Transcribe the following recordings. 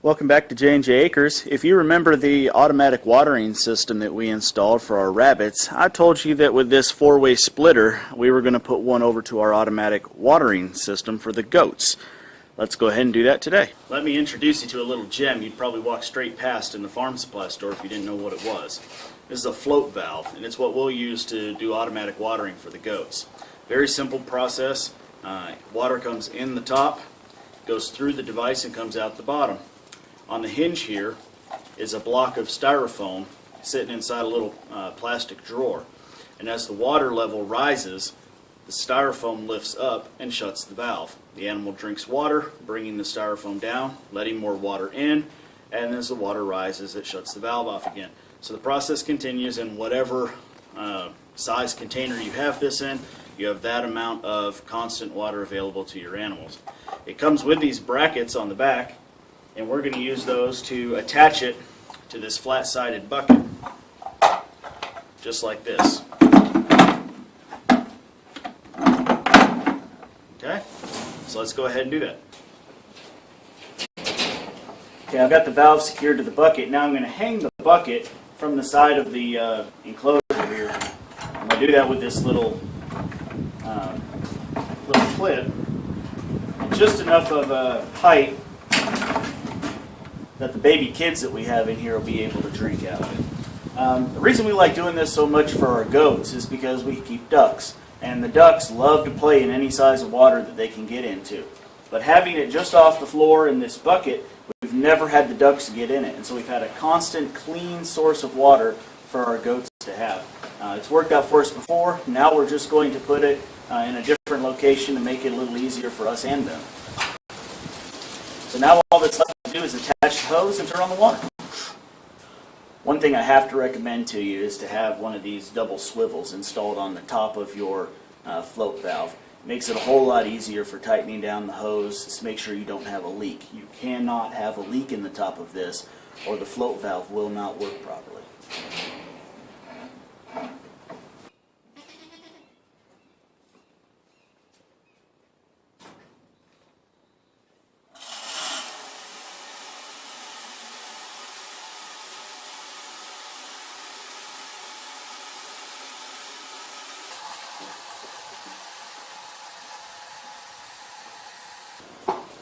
Welcome back to J&J Acres. If you remember the automatic watering system that we installed for our rabbits, I told you that with this four-way splitter we were going to put one over to our automatic watering system for the goats. Let's go ahead and do that today. Let me introduce you to a little gem you'd probably walk straight past in the farm supply store if you didn't know what it was. This is a float valve, and it's what we'll use to do automatic watering for the goats. Very simple process. Water comes in the top, goes through the device, and comes out the bottom. On the hinge here is a block of styrofoam sitting inside a little plastic drawer. And as the water level rises, the styrofoam lifts up and shuts the valve. The animal drinks water, bringing the styrofoam down, letting more water in, and as the water rises, it shuts the valve off again. So the process continues in whatever size container you have this in. You have that amount of constant water available to your animals. It comes with these brackets on the back, and we're going to use those to attach it to this flat-sided bucket, just like this. Okay, so let's go ahead and do that. Okay, I've got the valve secured to the bucket. Now I'm going to hang the bucket from the side of the enclosure here. I'm going to do that with this little clip, just enough of a height that the baby kids that we have in here will be able to drink out of it. The reason we like doing this so much for our goats is because we keep ducks, and the ducks love to play in any size of water that they can get into. But having it just off the floor in this bucket, we've never had the ducks get in it, and so we've had a constant, clean source of water for our goats to have. It's worked out for us before. Now we're just going to put it in a different location to make it a little easier for us and them. So now all that's left to do is attach the hose and turn on the water. One thing I have to recommend to you is to have one of these double swivels installed on the top of your float valve. It makes it a whole lot easier for tightening down the hose to make sure you don't have a leak. You cannot have a leak in the top of this, or the float valve will not work properly.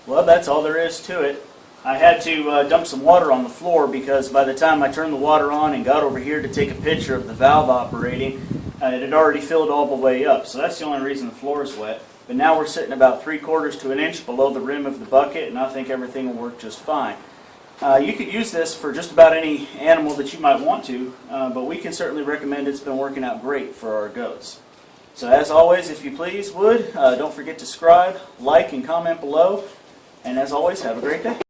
Well, that's all there is to it. I had to dump some water on the floor because by the time I turned the water on and got over here to take a picture of the valve operating, it had already filled all the way up. So that's the only reason the floor is wet. But now we're sitting about 3/4 to an inch below the rim of the bucket, and I think everything will work just fine. You could use this for just about any animal that you might want to, but we can certainly recommend it's been working out great for our goats. So as always, if you please would, don't forget to subscribe, like, and comment below. And as always, have a great day.